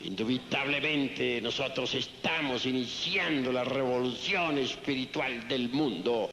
Indubitablemente nosotros estamos iniciando la revolución espiritual del mundo.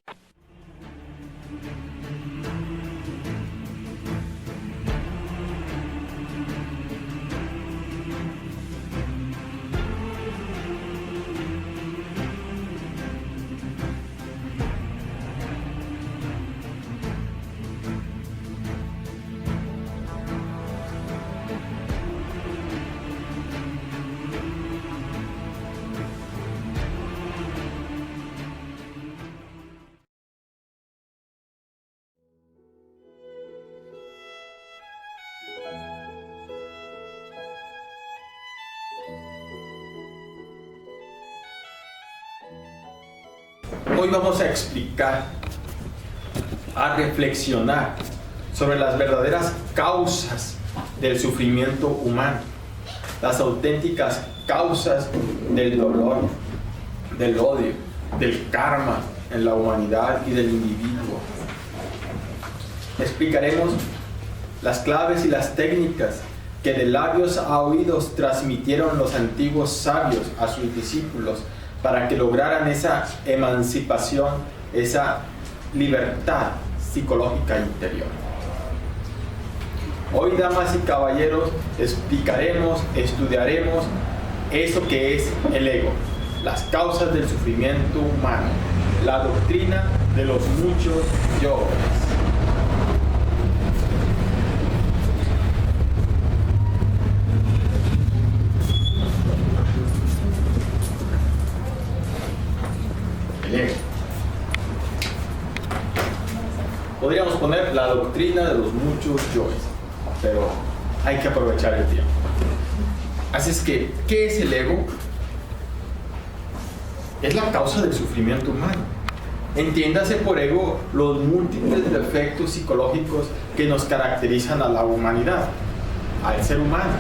Hoy vamos a explicar, a reflexionar sobre las verdaderas causas del sufrimiento humano, las auténticas causas del dolor, del odio, del karma en la humanidad y del individuo. Explicaremos las claves y las técnicas que de labios a oídos transmitieron los antiguos sabios a sus discípulos para que lograran esa emancipación, esa libertad psicológica interior. Hoy, damas y caballeros, explicaremos, estudiaremos eso que es el ego, las causas del sufrimiento humano, la doctrina de los muchos yoes. Podríamos poner la doctrina de los muchos yoes, pero hay que aprovechar el tiempo. Así es que, ¿qué es el ego? Es la causa del sufrimiento humano. Entiéndase por ego los múltiples defectos psicológicos que nos caracterizan a la humanidad, al ser humano.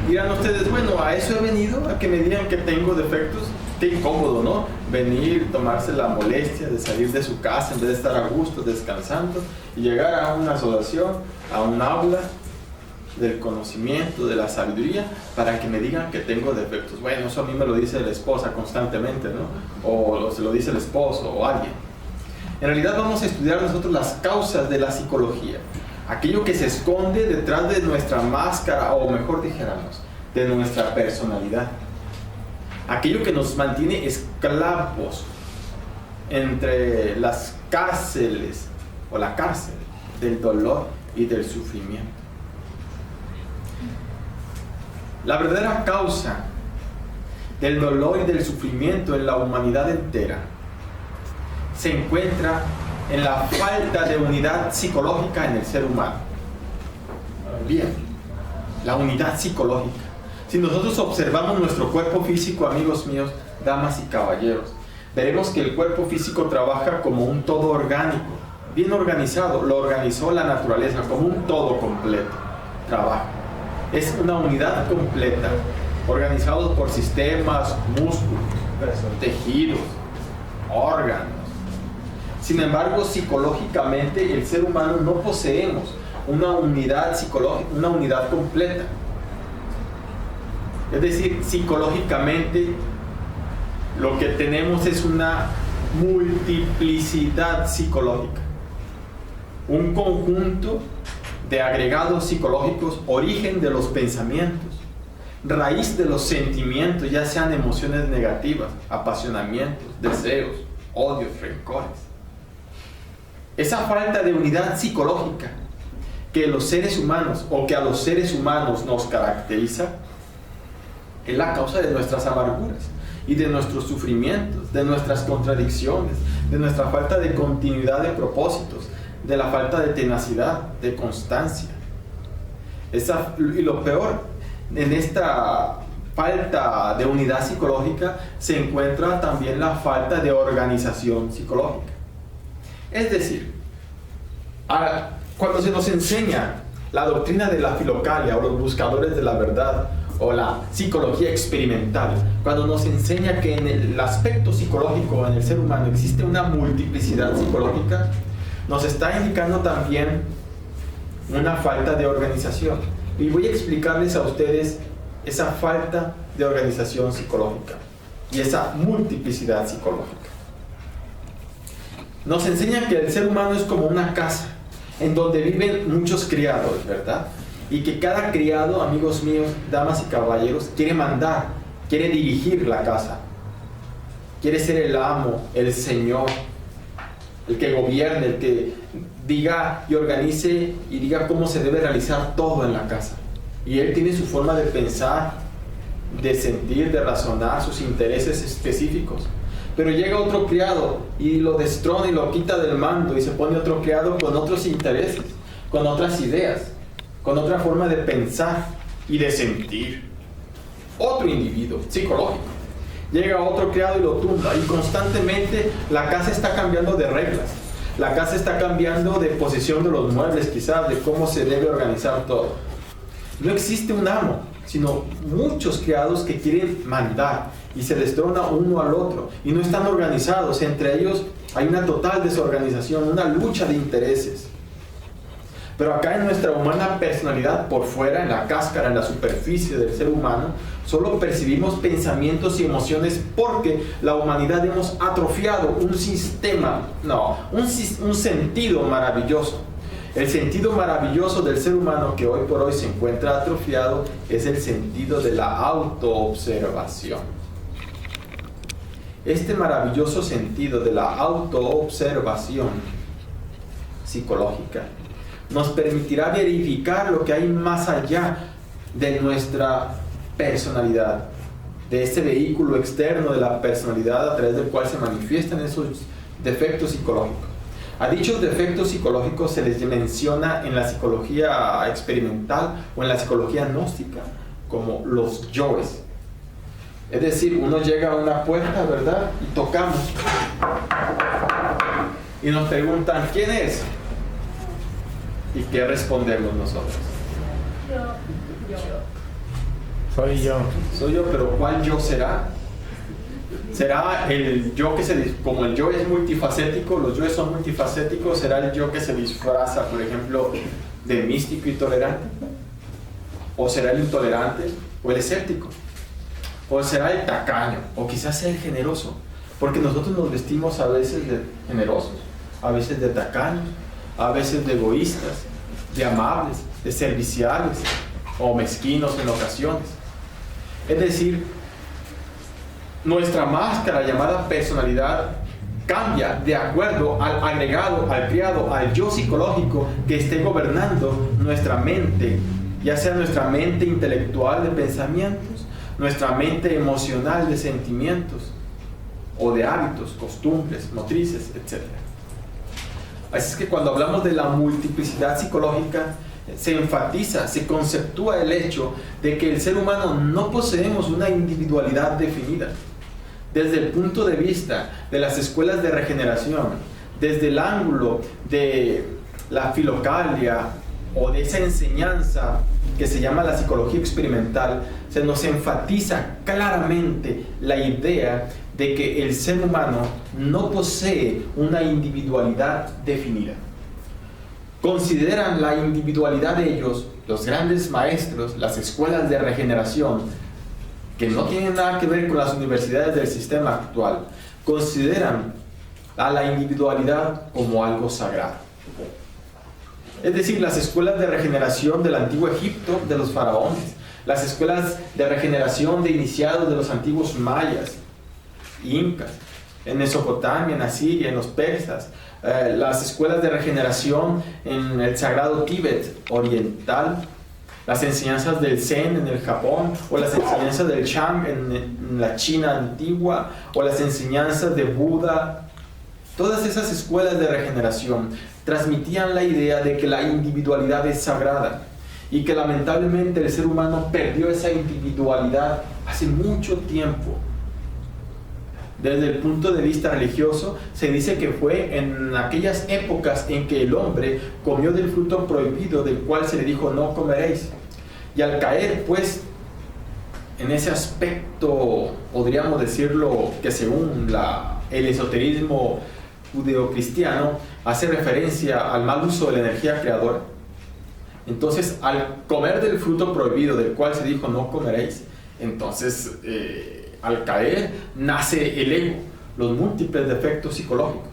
Dirán ustedes, bueno, a eso he venido, a que me digan que tengo defectos. Qué incómodo, ¿no? Venir, tomarse la molestia de salir de su casa en vez de estar a gusto, descansando, y llegar a una asociación, a un aula del conocimiento, de la sabiduría, para que me digan que tengo defectos. Bueno, eso a mí me lo dice la esposa constantemente, ¿no? O se lo dice el esposo o alguien. En realidad vamos a estudiar nosotros las causas de la psicología, aquello que se esconde detrás de nuestra máscara, o mejor dijéramos, de nuestra personalidad. Aquello que nos mantiene esclavos entre las cárceles o la cárcel del dolor y del sufrimiento. La verdadera causa del dolor y del sufrimiento en la humanidad entera se encuentra en la falta de unidad psicológica en el ser humano. Bien, la unidad psicológica. Si nosotros observamos nuestro cuerpo físico, amigos míos, damas y caballeros, veremos que el cuerpo físico trabaja como un todo orgánico, bien organizado. Lo organizó la naturaleza como un todo completo. Trabaja. Es una unidad completa, organizado por sistemas, músculos, tejidos, órganos. Sin embargo, psicológicamente, el ser humano no poseemos una unidad psicológica, una unidad completa. Es decir, psicológicamente lo que tenemos es una multiplicidad psicológica, un conjunto de agregados psicológicos, origen de los pensamientos, raíz de los sentimientos, ya sean emociones negativas, apasionamientos, deseos, odios, rencores. Esa falta de unidad psicológica que los seres humanos, o que a los seres humanos nos caracteriza, es la causa de nuestras amarguras y de nuestros sufrimientos, de nuestras contradicciones, de nuestra falta de continuidad de propósitos, de la falta de tenacidad, de constancia. Y lo peor, en esta falta de unidad psicológica se encuentra también la falta de organización psicológica. Es decir, cuando se nos enseña la doctrina de la filocalia o los buscadores de la verdad, o la psicología experimental, cuando nos enseña que en el aspecto psicológico en el ser humano existe una multiplicidad psicológica, nos está indicando también una falta de organización. Y voy a explicarles a ustedes esa falta de organización psicológica y esa multiplicidad psicológica. Nos enseñan que el ser humano es como una casa en donde viven muchos criados, ¿verdad? Y que cada criado, amigos míos, damas y caballeros, quiere mandar, quiere dirigir la casa, quiere ser el amo, el señor, el que gobierne, el que diga y organice y diga cómo se debe realizar todo en la casa. Y él tiene su forma de pensar, de sentir, de razonar, sus intereses específicos. Pero llega otro criado y lo destrona y lo quita del mando, y se pone otro criado con otros intereses, con otras ideas, con otra forma de pensar y de sentir. Otro individuo psicológico. Llega otro criado y lo tumba, y constantemente la casa está cambiando de reglas. La casa está cambiando de posición de los muebles, quizás, de cómo se debe organizar todo. No existe un amo, sino muchos criados que quieren mandar y se destrona uno al otro y no están organizados. Entre ellos hay una total desorganización, una lucha de intereses. Pero acá en nuestra humana personalidad, por fuera, en la cáscara, en la superficie del ser humano, solo percibimos pensamientos y emociones porque la humanidad hemos atrofiado un sistema, un sentido maravilloso. El sentido maravilloso del ser humano que hoy por hoy se encuentra atrofiado es el sentido de la autoobservación. Este maravilloso sentido de la autoobservación psicológica nos permitirá verificar lo que hay más allá de nuestra personalidad, de este vehículo externo de la personalidad a través del cual se manifiestan esos defectos psicológicos. A dichos defectos psicológicos se les menciona en la psicología experimental o en la psicología gnóstica como los yoes. Es decir, uno llega a una puerta, ¿verdad? Y tocamos. Y nos preguntan, ¿quién es? ¿Y qué respondemos nosotros? Yo. Soy yo. Soy yo, pero ¿cuál yo será? ¿Será el yo que como el yo es multifacético, los yoes son multifacéticos, será el yo que se disfraza, por ejemplo, de místico y tolerante? ¿O será el intolerante o el escéptico? ¿O será el tacaño? ¿O quizás sea el generoso? Porque nosotros nos vestimos a veces de generosos, a veces de tacaños, a veces de egoístas, de amables, de serviciales o mezquinos en ocasiones. Es decir, nuestra máscara llamada personalidad cambia de acuerdo al agregado, al criado, al yo psicológico que esté gobernando nuestra mente, ya sea nuestra mente intelectual de pensamientos, nuestra mente emocional de sentimientos o de hábitos, costumbres, motrices, etc. Así es que cuando hablamos de la multiplicidad psicológica, se enfatiza, se conceptúa el hecho de que el ser humano no poseemos una individualidad definida. Desde el punto de vista de las escuelas de regeneración, desde el ángulo de la filocalia o de esa enseñanza que se llama la psicología experimental, se nos enfatiza claramente la idea de que el ser humano no posee una individualidad definida. Consideran la individualidad de ellos, los grandes maestros, las escuelas de regeneración, que no tienen nada que ver con las universidades del sistema actual, consideran a la individualidad como algo sagrado. Es decir, las escuelas de regeneración del antiguo Egipto, de los faraones, las escuelas de regeneración de iniciados de los antiguos mayas, incas, en Mesopotamia, en Asiria, en los persas, las escuelas de regeneración en el sagrado Tíbet oriental, las enseñanzas del Zen en el Japón, o las enseñanzas del Shang en la China antigua, o las enseñanzas de Buda. Todas esas escuelas de regeneración transmitían la idea de que la individualidad es sagrada y que lamentablemente el ser humano perdió esa individualidad hace mucho tiempo. Desde el punto de vista religioso, se dice que fue en aquellas épocas en que el hombre comió del fruto prohibido, del cual se le dijo no comeréis. Y al caer, pues, en ese aspecto, podríamos decirlo que según el esoterismo judeocristiano, hace referencia al mal uso de la energía creadora. Entonces, al comer del fruto prohibido, del cual se dijo no comeréis, entonces al caer nace el ego, los múltiples defectos psicológicos.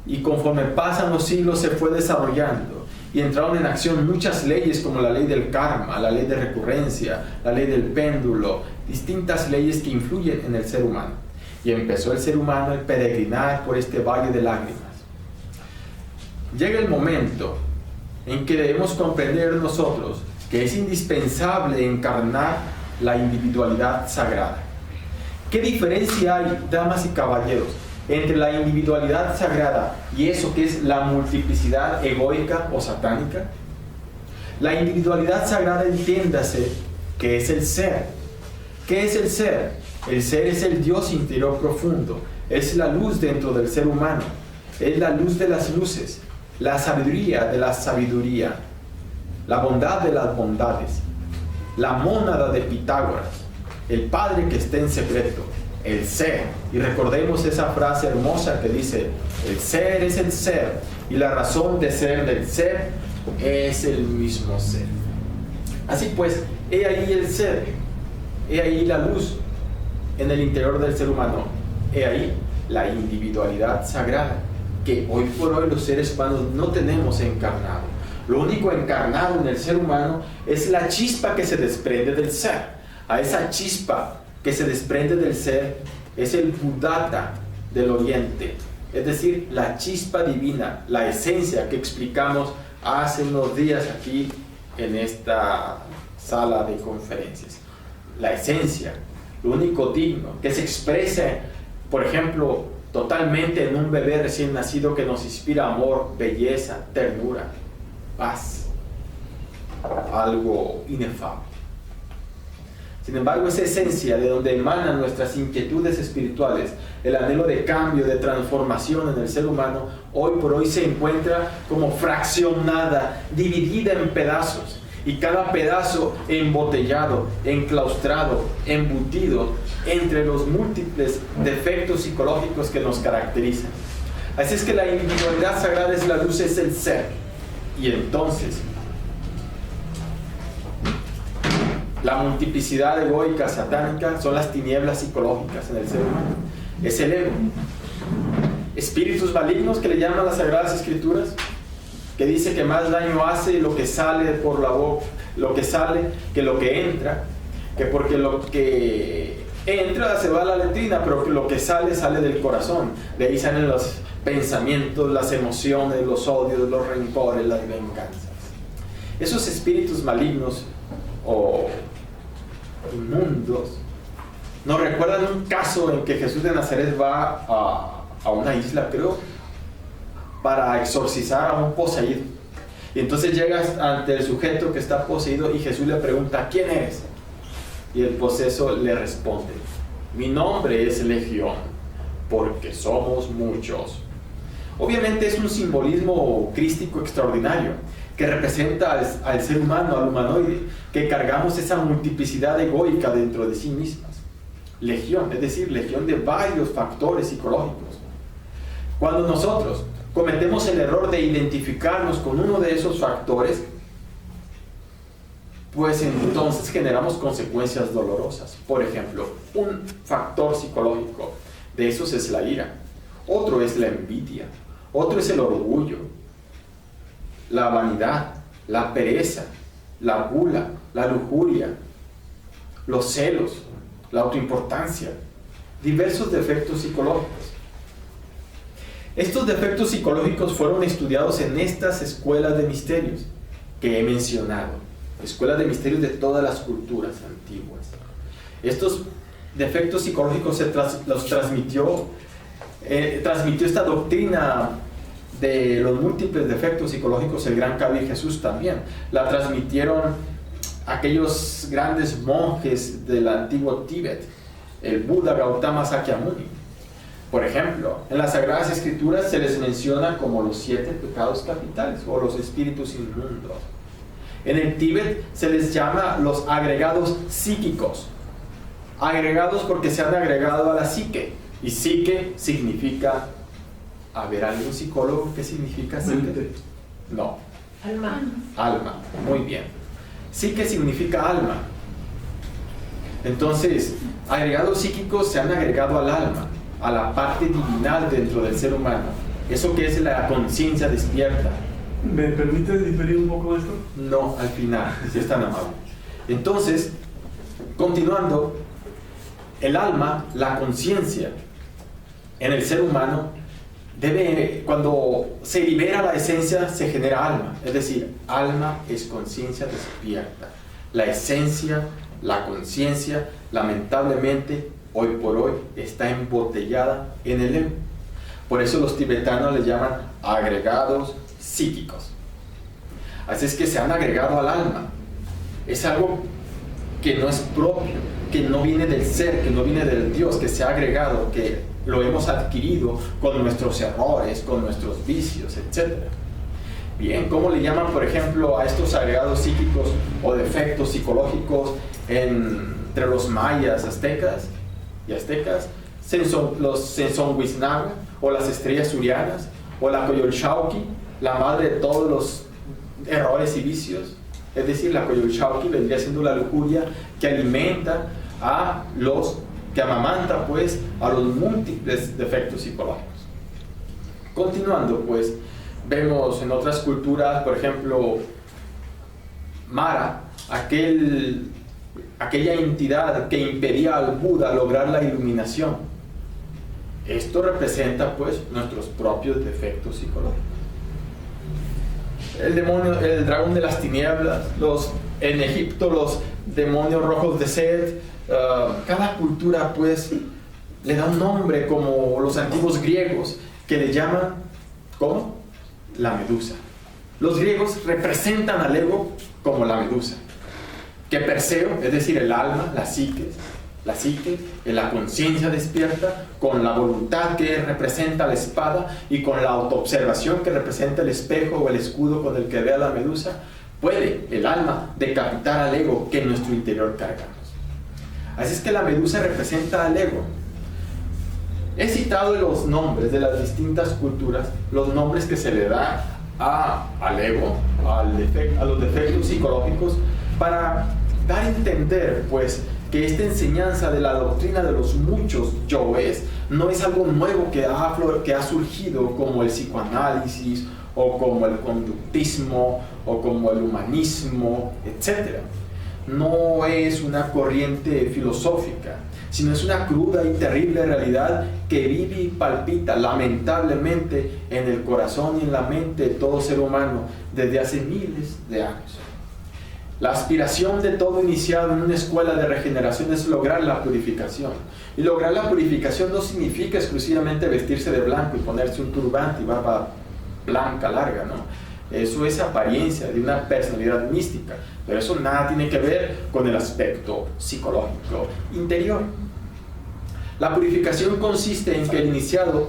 Y conforme pasan los siglos se fue desarrollando y entraron en acción muchas leyes como la ley del karma, la ley de recurrencia, la ley del péndulo, distintas leyes que influyen en el ser humano. Y empezó el ser humano a peregrinar por este valle de lágrimas. Llega el momento en que debemos comprender nosotros que es indispensable encarnar la individualidad sagrada. ¿Qué diferencia hay, damas y caballeros, entre la individualidad sagrada y eso que es la multiplicidad egoica o satánica? La individualidad sagrada, entiéndase, que es el ser. ¿Qué es el ser? El ser es el Dios interior profundo, es la luz dentro del ser humano, es la luz de las luces, la sabiduría de la sabiduría, la bondad de las bondades, la mónada de Pitágoras, el Padre que está en secreto, el ser. Y recordemos esa frase hermosa que dice, el ser es el ser, y la razón de ser del ser es el mismo ser. Así pues, he ahí el ser, he ahí la luz en el interior del ser humano, he ahí la individualidad sagrada, que hoy por hoy los seres humanos no tenemos encarnado. Lo único encarnado en el ser humano es la chispa que se desprende del ser. A esa chispa que se desprende del ser es el Buddhata del Oriente, es decir, la chispa divina, la esencia que explicamos hace unos días aquí en esta sala de conferencias. La esencia, lo único digno, que se expresa, por ejemplo, totalmente en un bebé recién nacido que nos inspira amor, belleza, ternura, paz, algo inefable. Sin embargo, esa esencia de donde emanan nuestras inquietudes espirituales, el anhelo de cambio, de transformación en el ser humano, hoy por hoy se encuentra como fraccionada, dividida en pedazos, y cada pedazo embotellado, enclaustrado, embutido entre los múltiples defectos psicológicos que nos caracterizan. Así es que la individualidad sagrada es la luz, es el ser. Y entonces, la multiplicidad egoica, satánica, son las tinieblas psicológicas en el ser humano. Es el ego. Espíritus malignos, que le llaman las Sagradas Escrituras, que dice que más daño hace lo que sale por la boca, lo que sale que lo que entra, que porque lo que entra se va a la letrina, pero que lo que sale sale del corazón. De ahí salen los pensamientos, las emociones, los odios, los rencores, las venganzas. Esos espíritus malignos o inmundos nos recuerdan un caso en que Jesús de Nazaret va a una isla, creo, para exorcizar a un poseído. Y entonces llegas ante el sujeto que está poseído y Jesús le pregunta, ¿quién eres? Y el poseso le responde, mi nombre es Legión, porque somos muchos. Obviamente es un simbolismo crístico extraordinario que representa al ser humano, al humanoide, que cargamos esa multiplicidad egoica dentro de sí mismas. Legión, es decir, legión de varios factores psicológicos. Cuando nosotros cometemos el error de identificarnos con uno de esos factores, pues entonces generamos consecuencias dolorosas. Por ejemplo, un factor psicológico de esos es la ira, otro es la envidia, otro es el orgullo, la vanidad, la pereza, la gula, la lujuria, los celos, la autoimportancia, diversos defectos psicológicos. Estos defectos psicológicos fueron estudiados en estas escuelas de misterios que he mencionado, escuelas de misterios de todas las culturas antiguas. Estos defectos psicológicos los transmitió esta doctrina de los múltiples defectos psicológicos el gran Kabir Jesús también. La transmitieron aquellos grandes monjes del antiguo Tíbet, el Buda Gautama Sakyamuni. Por ejemplo, en las Sagradas Escrituras se les menciona como los 7 pecados capitales o los espíritus inmundos. En el Tíbet se les llama los agregados psíquicos. Agregados porque se han agregado a la psique. Y psique significa... A ver, ¿algún psicólogo qué significa psique? No. Alma. Alma, muy bien. Sí, ¿qué significa alma? Entonces, agregados psíquicos se han agregado al alma, a la parte divinal dentro del ser humano. Eso que es la conciencia despierta. ¿Me permites diferir un poco de esto? No, al final, si es tan amable. Entonces, continuando, el alma, la conciencia en el ser humano, cuando se libera la esencia, se genera alma. Es decir, alma es conciencia despierta. La esencia, la conciencia, lamentablemente, hoy por hoy, está embotellada en el ego. Por eso los tibetanos le llaman agregados psíquicos. Así es que se han agregado al alma. Es algo que no es propio, que no viene del ser, que no viene del Dios, que se ha agregado, que lo hemos adquirido con nuestros errores, con nuestros vicios, etc. Bien, ¿cómo le llaman, por ejemplo, a estos agregados psíquicos o defectos psicológicos entre los mayas, aztecas y aztecas? Los Sensonhuiznaga, o las estrellas surianas, o la Coyolxauhqui, la madre de todos los errores y vicios. Es decir, la Coyolxauhqui vendría siendo la lujuria que alimenta a los, que amamanta pues a los múltiples defectos psicológicos. Continuando pues, vemos en otras culturas, por ejemplo, Mara, aquella entidad que impedía al Buda lograr la iluminación. Esto representa pues nuestros propios defectos psicológicos. El demonio, el dragón de las tinieblas, en Egipto los demonios rojos de Set, cada cultura pues le da un nombre, como los antiguos griegos que le llaman, ¿cómo? La medusa. Los griegos representan al ego como la medusa, que Perseo, es decir, el alma, la psique, la conciencia despierta, con la voluntad que representa la espada y con la autoobservación que representa el espejo o el escudo con el que ve a la medusa, puede el alma decapitar al ego que en nuestro interior cargamos. Así es que la medusa representa al ego. He citado los nombres de las distintas culturas, los nombres que se le da al ego, a los defectos psicológicos, para dar a entender pues que esta enseñanza de la doctrina de los muchos yoes no es algo nuevo que ha surgido como el psicoanálisis o como el conductismo o como el humanismo, etc. No es una corriente filosófica, sino es una cruda y terrible realidad que vive y palpita lamentablemente en el corazón y en la mente de todo ser humano desde hace miles de años. La aspiración de todo iniciado en una escuela de regeneración es lograr la purificación. Y lograr la purificación no significa exclusivamente vestirse de blanco y ponerse un turbante y barba blanca larga, ¿no? Eso es apariencia de una personalidad mística, pero eso nada tiene que ver con el aspecto psicológico interior. La purificación consiste en que el iniciado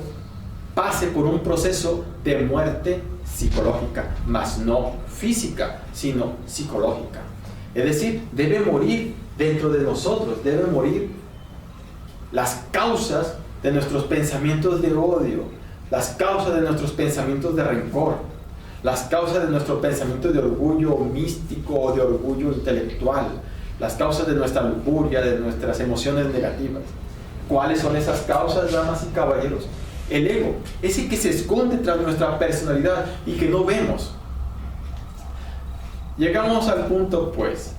pase por un proceso de muerte psicológica, mas no física, sino psicológica. Es decir, debe morir dentro de nosotros, deben morir las causas de nuestros pensamientos de odio, las causas de nuestros pensamientos de rencor, las causas de nuestro pensamiento de orgullo místico o de orgullo intelectual, las causas de nuestra lujuria, de nuestras emociones negativas. ¿Cuáles son esas causas, damas y caballeros? El ego, ese que se esconde tras nuestra personalidad y que no vemos. Llegamos al punto, pues,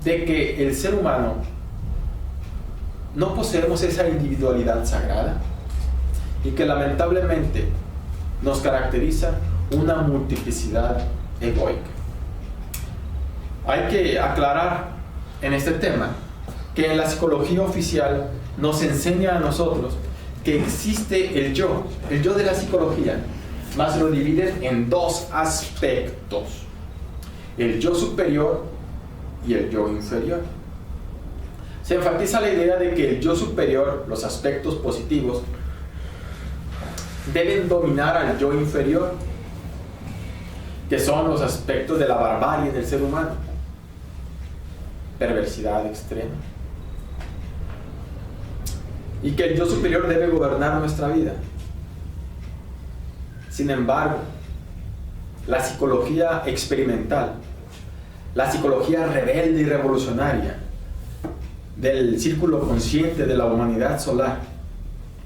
de que el ser humano no poseemos esa individualidad sagrada y que lamentablemente nos caracteriza una multiplicidad egoica. Hay que aclarar en este tema que en la psicología oficial nos enseña a nosotros que existe el yo de la psicología, más lo dividen en dos aspectos: el yo superior y el yo inferior. Se enfatiza la idea de que el yo superior, los aspectos positivos, deben dominar al yo inferior, que son los aspectos de la barbarie del ser humano, perversidad extrema, y que el yo superior debe gobernar nuestra vida. Sin embargo, la psicología experimental, la psicología rebelde y revolucionaria del círculo consciente de la humanidad solar,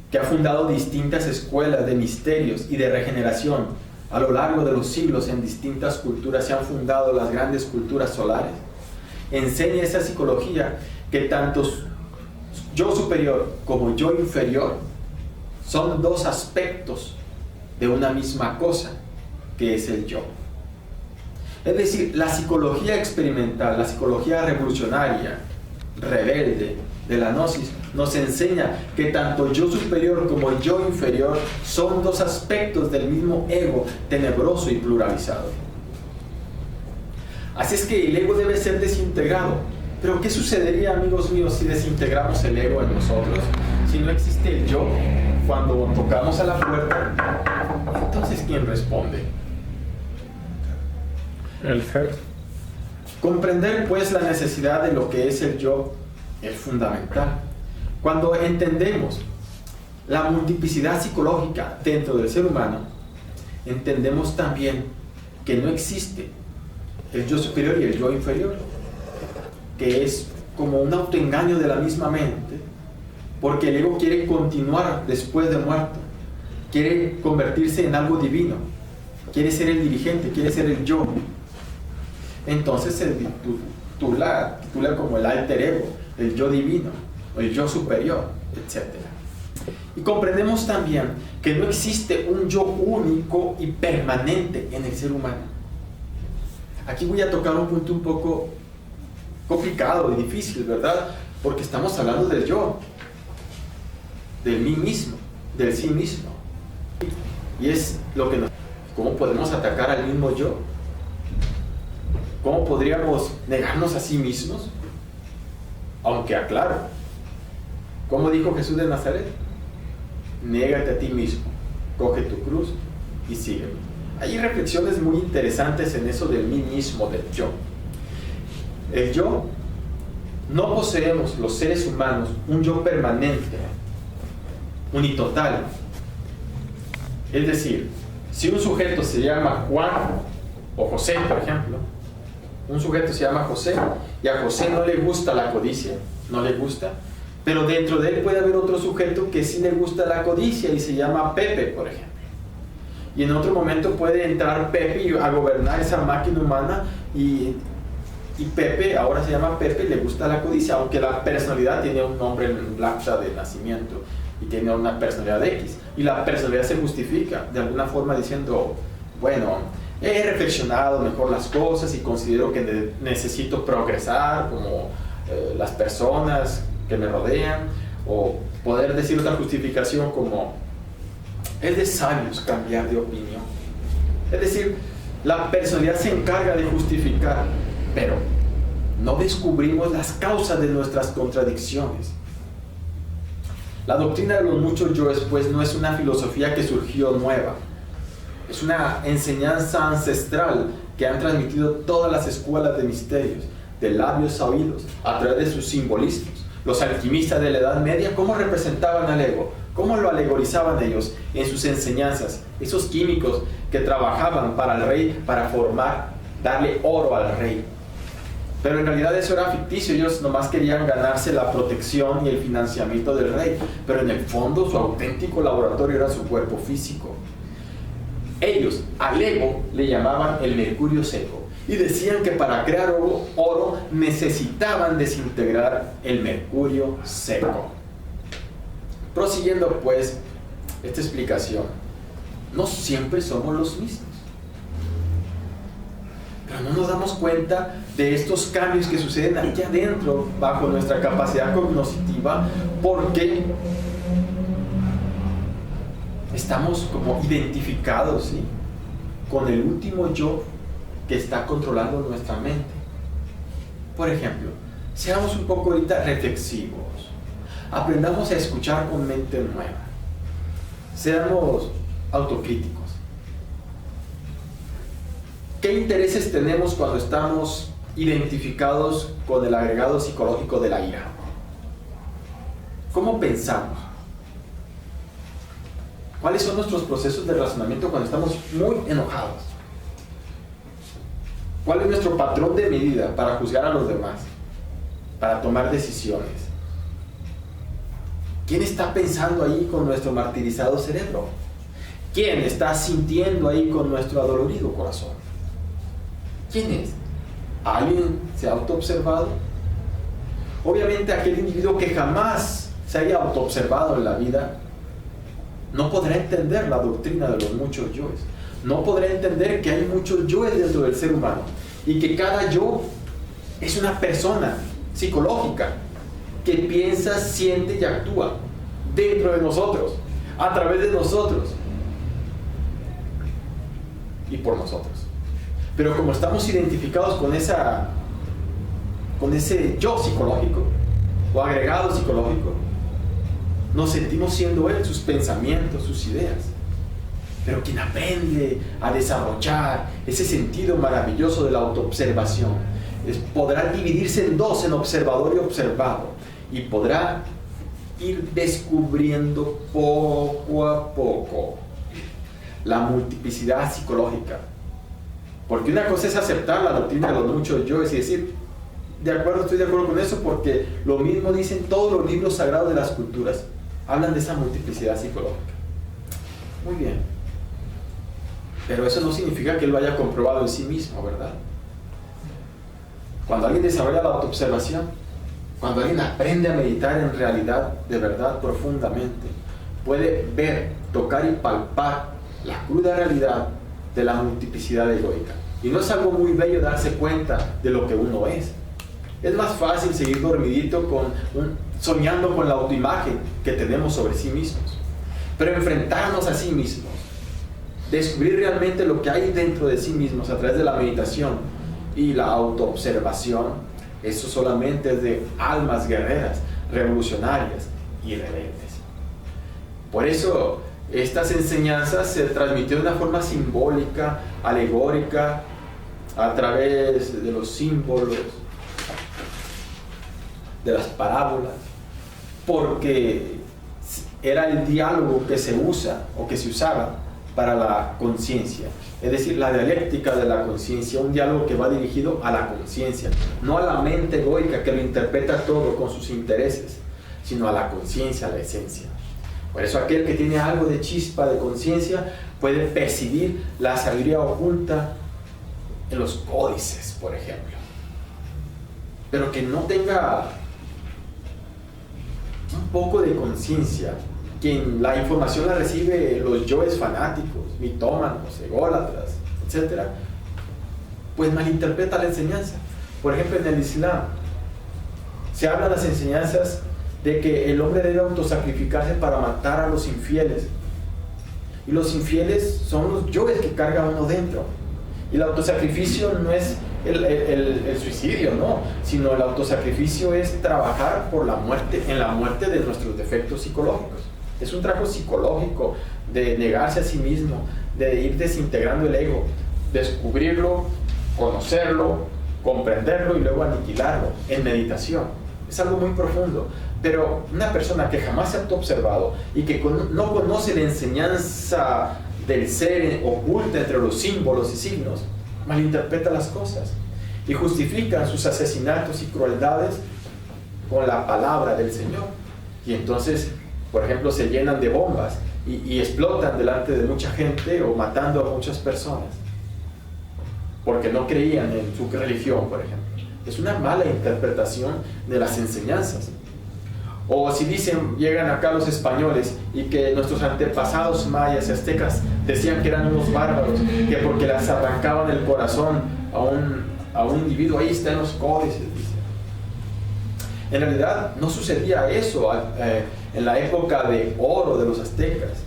que ha fundado distintas escuelas de misterios y de regeneración a lo largo de los siglos en distintas culturas. Se han fundado las grandes culturas solares. Enseña esa psicología que tanto yo superior como yo inferior son dos aspectos de una misma cosa, que es el yo. Es decir, la psicología experimental, la psicología revolucionaria, rebelde de la gnosis, nos enseña que tanto yo superior como yo inferior son dos aspectos del mismo ego tenebroso y pluralizado. Así es que el ego debe ser desintegrado. Pero ¿qué sucedería, amigos míos, si desintegramos el ego en nosotros? Si no existe el yo, cuando tocamos a la puerta, entonces ¿quién responde? El ser. Comprender pues la necesidad de lo que es el yo es fundamental. Cuando entendemos la multiplicidad psicológica dentro del ser humano, entendemos también que no existe el yo superior y el yo inferior, que es como un autoengaño de la misma mente, porque el ego quiere continuar después de muerto, quiere convertirse en algo divino, quiere ser el dirigente, quiere ser el yo. Entonces se titula como el alter ego, el yo divino, el yo superior, etc. Y comprendemos también que no existe un yo único y permanente en el ser humano. Aquí voy a tocar un punto un poco complicado y difícil, ¿verdad? Porque estamos hablando del yo, del mí mismo, del sí mismo. Y es lo que ¿cómo podemos atacar al mismo yo? ¿Cómo podríamos negarnos a sí mismos? Aunque aclaro, ¿cómo dijo Jesús de Nazaret? Négate a ti mismo, coge tu cruz y sígueme. Hay reflexiones muy interesantes en eso del mí mismo, del yo. El yo, no poseemos los seres humanos un yo permanente, unitotal. Es decir, si un sujeto se llama Juan o José, por ejemplo, un sujeto se llama José y a José no le gusta la codicia, no le gusta, pero dentro de él puede haber otro sujeto que sí le gusta la codicia y se llama Pepe, por ejemplo. Y en otro momento puede entrar Pepe a gobernar esa máquina humana y Pepe, ahora se llama Pepe, le gusta la codicia, aunque la personalidad tiene un nombre en acta de nacimiento y tiene una personalidad X. Y la personalidad se justifica de alguna forma diciendo, bueno, he reflexionado mejor las cosas y considero que necesito progresar como las personas que me rodean, o poder decir otra justificación como, es de sabios cambiar de opinión. Es decir, la personalidad se encarga de justificar, pero no descubrimos las causas de nuestras contradicciones. La doctrina de los muchos yoes, pues, no es una filosofía que surgió nueva. Es una enseñanza ancestral que han transmitido todas las escuelas de misterios, de labios a oídos, a través de sus simbolismos. Los alquimistas de la Edad Media, ¿cómo representaban al ego? ¿Cómo lo alegorizaban ellos en sus enseñanzas? Esos químicos que trabajaban para el rey, para darle oro al rey. Pero en realidad eso era ficticio, ellos nomás querían ganarse la protección y el financiamiento del rey, pero en el fondo su auténtico laboratorio era su cuerpo físico. Ellos al ego le llamaban el mercurio seco y decían que para crear oro necesitaban desintegrar el mercurio seco. Prosiguiendo pues esta explicación, no siempre somos los mismos. Pero no nos damos cuenta de estos cambios que suceden aquí adentro, bajo nuestra capacidad cognitiva, porque estamos como identificados, ¿sí?, con el último yo que está controlando nuestra mente. Por ejemplo, seamos un poco ahorita reflexivos, aprendamos a escuchar con mente nueva, seamos autocríticos. ¿Qué intereses tenemos cuando estamos identificados con el agregado psicológico de la ira? ¿Cómo pensamos? ¿Cuáles son nuestros procesos de razonamiento cuando estamos muy enojados? ¿Cuál es nuestro patrón de medida para juzgar a los demás? Para tomar decisiones. ¿Quién está pensando ahí con nuestro martirizado cerebro? ¿Quién está sintiendo ahí con nuestro adolorido corazón? ¿Quién es? ¿Alguien se ha autoobservado? Obviamente aquel individuo que jamás se haya autoobservado en la vida no podrá entender la doctrina de los muchos yoes. No podrá entender que hay muchos yoes dentro del ser humano y que cada yo es una persona psicológica que piensa, siente y actúa dentro de nosotros, a través de nosotros y por nosotros. Pero como estamos identificados con ese yo psicológico o agregado psicológico, nos sentimos siendo él, sus pensamientos, sus ideas. Pero quien aprende a desarrollar ese sentido maravilloso de la autoobservación podrá dividirse en dos, en observador y observado, y podrá ir descubriendo poco a poco la multiplicidad psicológica. Porque una cosa es aceptar la doctrina de los muchos yoes y decir, de acuerdo, estoy de acuerdo con eso, porque lo mismo dicen todos los libros sagrados de las culturas, hablan de esa multiplicidad psicológica. Muy bien. Pero eso no significa que él lo haya comprobado en sí mismo, ¿verdad? Cuando alguien desarrolla la autoobservación, cuando alguien aprende a meditar en realidad, de verdad, profundamente, puede ver, tocar y palpar la cruda realidad de la multiplicidad egoica. Y no es algo muy bello darse cuenta de lo que uno es. Es más fácil seguir dormidito soñando con la autoimagen que tenemos sobre sí mismos. Pero enfrentarnos a sí mismos, descubrir realmente lo que hay dentro de sí mismos a través de la meditación y la autoobservación, eso solamente es de almas guerreras, revolucionarias y rebeldes. Por eso estas enseñanzas se transmitieron de una forma simbólica, alegórica, a través de los símbolos, de las parábolas, porque era el diálogo que se usa o que se usaba para la conciencia, es decir, la dialéctica de la conciencia, un diálogo que va dirigido a la conciencia, no a la mente egoica que lo interpreta todo con sus intereses, sino a la conciencia, a la esencia. Por eso aquel que tiene algo de chispa de conciencia puede percibir la sabiduría oculta en los códices, por ejemplo, pero que no tenga un poco de conciencia, quien la información la recibe los yoes fanáticos, mitómanos, ególatras, etc., pues malinterpreta la enseñanza. Por ejemplo, en el Islam se habla de las enseñanzas de que el hombre debe autosacrificarse para matar a los infieles, y los infieles son los yoes que carga uno dentro, y el autosacrificio no es el suicidio, no, sino el autosacrificio es trabajar por la muerte, en la muerte de nuestros defectos psicológicos. Es un trabajo psicológico de negarse a sí mismo, de ir desintegrando el ego, descubrirlo, conocerlo, comprenderlo y luego aniquilarlo en meditación. Es algo muy profundo. Pero una persona que jamás se ha autoobservado y que no conoce la enseñanza del ser oculta entre los símbolos y signos, malinterpreta las cosas y justifican sus asesinatos y crueldades con la palabra del Señor. Y entonces, por ejemplo, se llenan de bombas y explotan delante de mucha gente o matando a muchas personas porque no creían en su religión, por ejemplo. Es una mala interpretación de las enseñanzas. O si dicen, llegan acá los españoles y que nuestros antepasados mayas y aztecas decían que eran unos bárbaros, que porque les arrancaban el corazón a un individuo, ahí están los códices, dicen. En realidad no sucedía eso en la época de oro de los aztecas.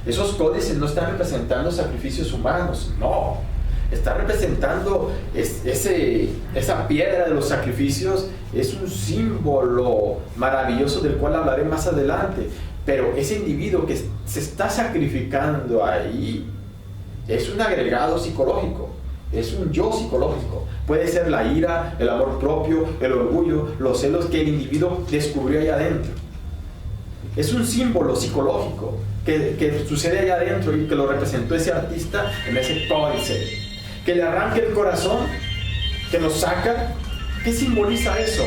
Esos códices no están representando sacrificios humanos, no. Está representando esa piedra de los sacrificios, es un símbolo maravilloso del cual hablaré más adelante. Pero ese individuo que se está sacrificando ahí es un agregado psicológico, es un yo psicológico. Puede ser la ira, el amor propio, el orgullo, los celos que el individuo descubrió allá adentro. Es un símbolo psicológico que sucede allá adentro y que lo representó ese artista en ese códice. Que le arranque el corazón que nos saca. ¿Qué simboliza eso?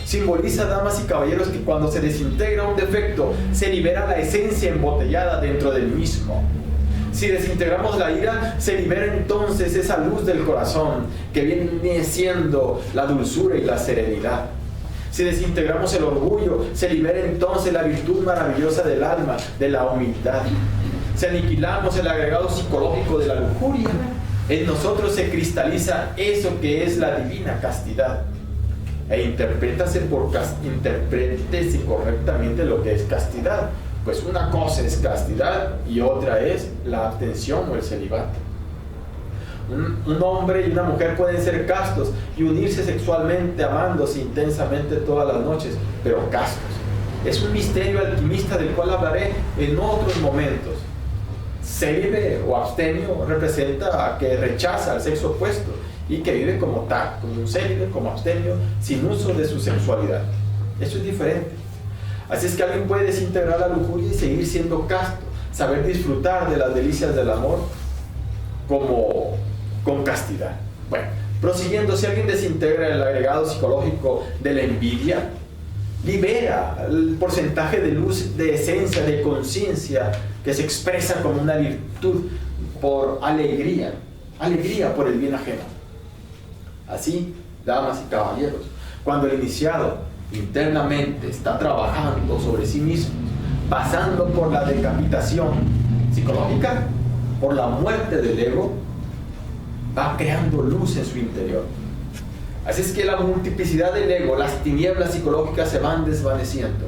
Simboliza, damas y caballeros, que cuando se desintegra un defecto, se libera la esencia embotellada dentro del mismo. Si desintegramos la ira, se libera entonces esa luz del corazón, que viene siendo la dulzura y la serenidad. Si desintegramos el orgullo, se libera entonces la virtud maravillosa del alma, de la humildad. Si aniquilamos el agregado psicológico de la lujuria, en nosotros se cristaliza eso que es la divina castidad. E interprétese correctamente lo que es castidad. Pues una cosa es castidad y otra es la abstención o el celibato. Un hombre y una mujer pueden ser castos y unirse sexualmente, amándose intensamente todas las noches, pero castos. Es un misterio alquimista del cual hablaré en otros momentos. Célibe o abstemio representa a que rechaza al sexo opuesto y que vive como tal, como un célibe, como abstemio, sin uso de su sexualidad. Eso es diferente. Así es que alguien puede desintegrar la lujuria y seguir siendo casto, saber disfrutar de las delicias del amor como con castidad. Bueno, prosiguiendo, si alguien desintegra el agregado psicológico de la envidia, libera el porcentaje de luz, de esencia, de conciencia que se expresa como una virtud por alegría por el bien ajeno. Así, damas y caballeros, cuando el iniciado internamente está trabajando sobre sí mismo, pasando por la decapitación psicológica, por la muerte del ego, va creando luz en su interior. Así es que la multiplicidad del ego, las tinieblas psicológicas se van desvaneciendo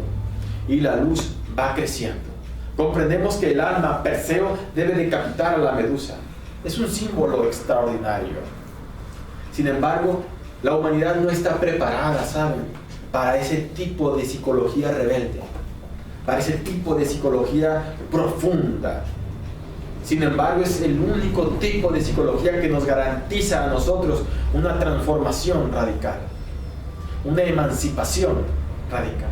y la luz va creciendo. Comprendemos que el alma, Perseo, debe decapitar a la medusa. Es un símbolo extraordinario. Sin embargo, la humanidad no está preparada, ¿saben?, para ese tipo de psicología rebelde, para ese tipo de psicología profunda. Sin embargo, es el único tipo de psicología que nos garantiza a nosotros una transformación radical, una emancipación radical.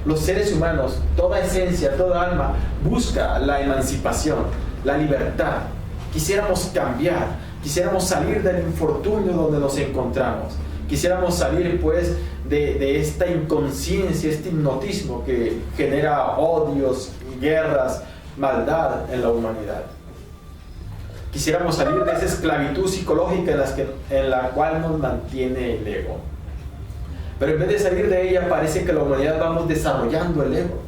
Los seres humanos, toda esencia, toda alma, busca la emancipación, la libertad. Quisiéramos cambiar, quisiéramos salir del infortunio donde nos encontramos. Quisiéramos salir, pues, de esta inconsciencia, este hipnotismo que genera odios, guerras, maldad en la humanidad. Quisiéramos salir de esa esclavitud psicológica en la cual nos mantiene el ego. Pero en vez de salir de ella, parece que la humanidad vamos desarrollando el ego.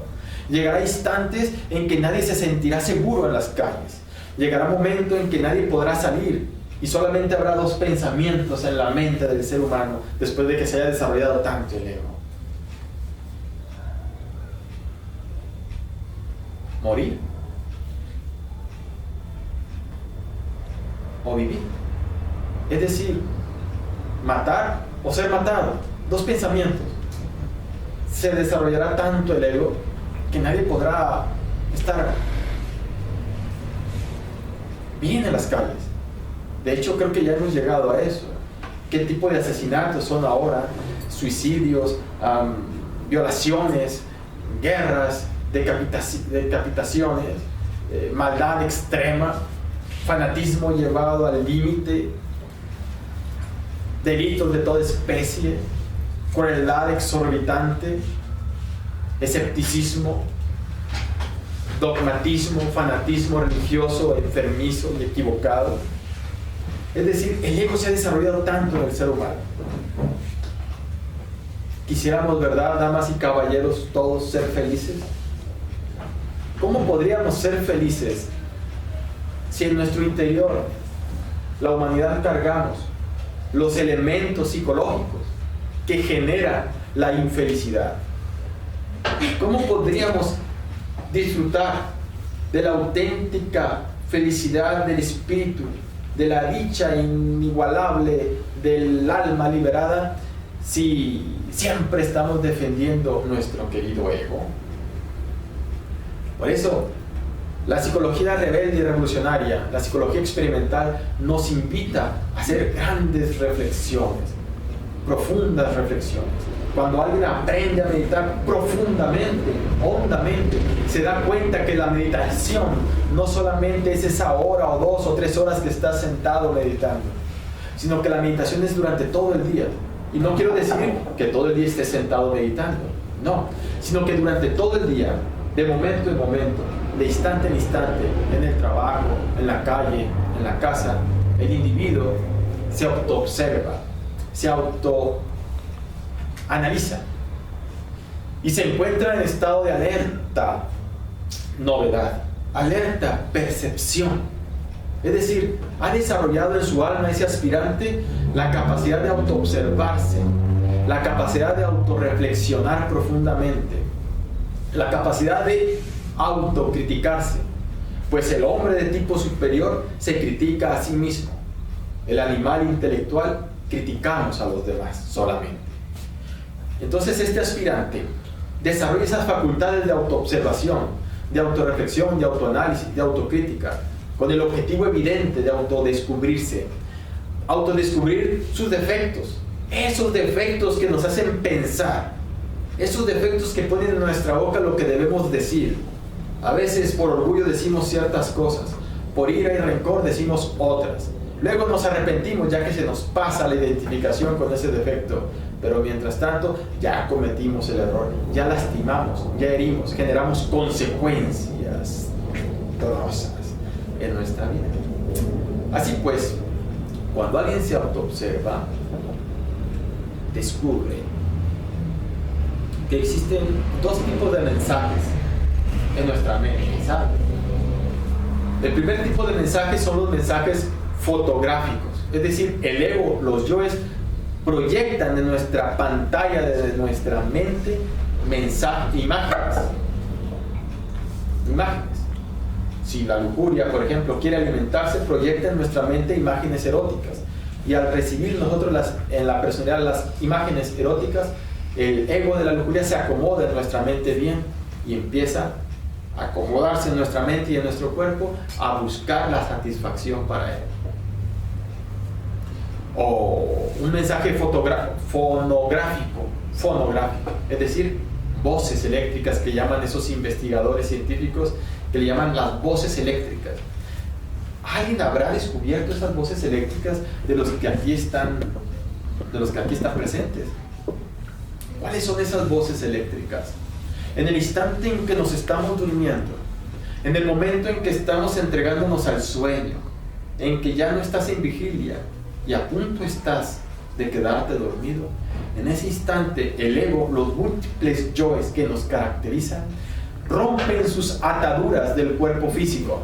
Llegará instantes en que nadie se sentirá seguro en las calles. Llegará un momento en que nadie podrá salir y solamente habrá dos pensamientos en la mente del ser humano después de que se haya desarrollado tanto el ego: morir o vivir. Es decir, matar o ser matado. Dos pensamientos. Se desarrollará tanto el ego que nadie podrá estar bien en las calles. De hecho, creo que ya hemos llegado a eso. ¿Qué tipo de asesinatos son ahora? Suicidios, violaciones, guerras, decapitaciones, maldad extrema, fanatismo llevado al límite, delitos de toda especie, crueldad exorbitante, escepticismo, dogmatismo, fanatismo religioso, enfermizo y equivocado. Es decir, el ego se ha desarrollado tanto en el ser humano. Quisiéramos, ¿verdad, damas y caballeros, todos ser felices? ¿Cómo podríamos ser felices si en nuestro interior, la humanidad, cargamos los elementos psicológicos que generan la infelicidad? ¿Cómo podríamos disfrutar de la auténtica felicidad del espíritu, de la dicha inigualable del alma liberada, si siempre estamos defendiendo nuestro querido ego? Por eso, la psicología rebelde y revolucionaria, la psicología experimental, nos invita a hacer grandes reflexiones, profundas reflexiones. Cuando alguien aprende a meditar profundamente, hondamente, se da cuenta que la meditación no solamente es esa hora o 2 o 3 horas que estás sentado meditando, sino que la meditación es durante todo el día. Y no quiero decir que todo el día estés sentado meditando, no, sino que durante todo el día, de momento en momento, de instante en instante, en el trabajo, en la calle, en la casa, el individuo se autoobserva, se autoanaliza y se encuentra en estado de alerta novedad, alerta percepción. Es decir, ha desarrollado en su alma ese aspirante la capacidad de autoobservarse, la capacidad de autorreflexionar profundamente, la capacidad de autocriticarse, pues el hombre de tipo superior se critica a sí mismo. El animal intelectual criticamos a los demás solamente. Entonces este aspirante desarrolla esas facultades de autoobservación, de autorreflexión, de autoanálisis, de autocrítica, con el objetivo evidente de autodescubrirse, autodescubrir sus defectos, esos defectos que nos hacen pensar, esos defectos que ponen en nuestra boca lo que debemos decir. A veces por orgullo decimos ciertas cosas, por ira y rencor decimos otras. Luego nos arrepentimos ya que se nos pasa la identificación con ese defecto, pero mientras tanto ya cometimos el error, ya lastimamos, ya herimos, generamos consecuencias dolorosas en nuestra vida. Así pues, cuando alguien se autoobserva, descubre que existen dos tipos de mensajes en nuestra mente, ¿sabe? El primer tipo de mensajes son los mensajes fotográficos, es decir, el ego, los yoes, proyectan en nuestra pantalla de nuestra mente imágenes. Si la lujuria, por ejemplo, quiere alimentarse, proyecta en nuestra mente imágenes eróticas. Y al recibir nosotros en la personalidad las imágenes eróticas, el ego de la lujuria se acomoda en nuestra mente bien y empieza a acomodarse en nuestra mente y en nuestro cuerpo a buscar la satisfacción para él. O un mensaje fonográfico, es decir, voces eléctricas que llaman esos investigadores científicos, que le llaman las voces eléctricas. ¿Alguien habrá descubierto esas voces eléctricas de los que aquí están presentes? ¿Cuáles son esas voces eléctricas? En el instante en que nos estamos durmiendo, en el momento en que estamos entregándonos al sueño, en que ya no estás en vigilia y a punto estás de quedarte dormido, en ese instante el ego, los múltiples yoes que nos caracterizan, rompen sus ataduras del cuerpo físico.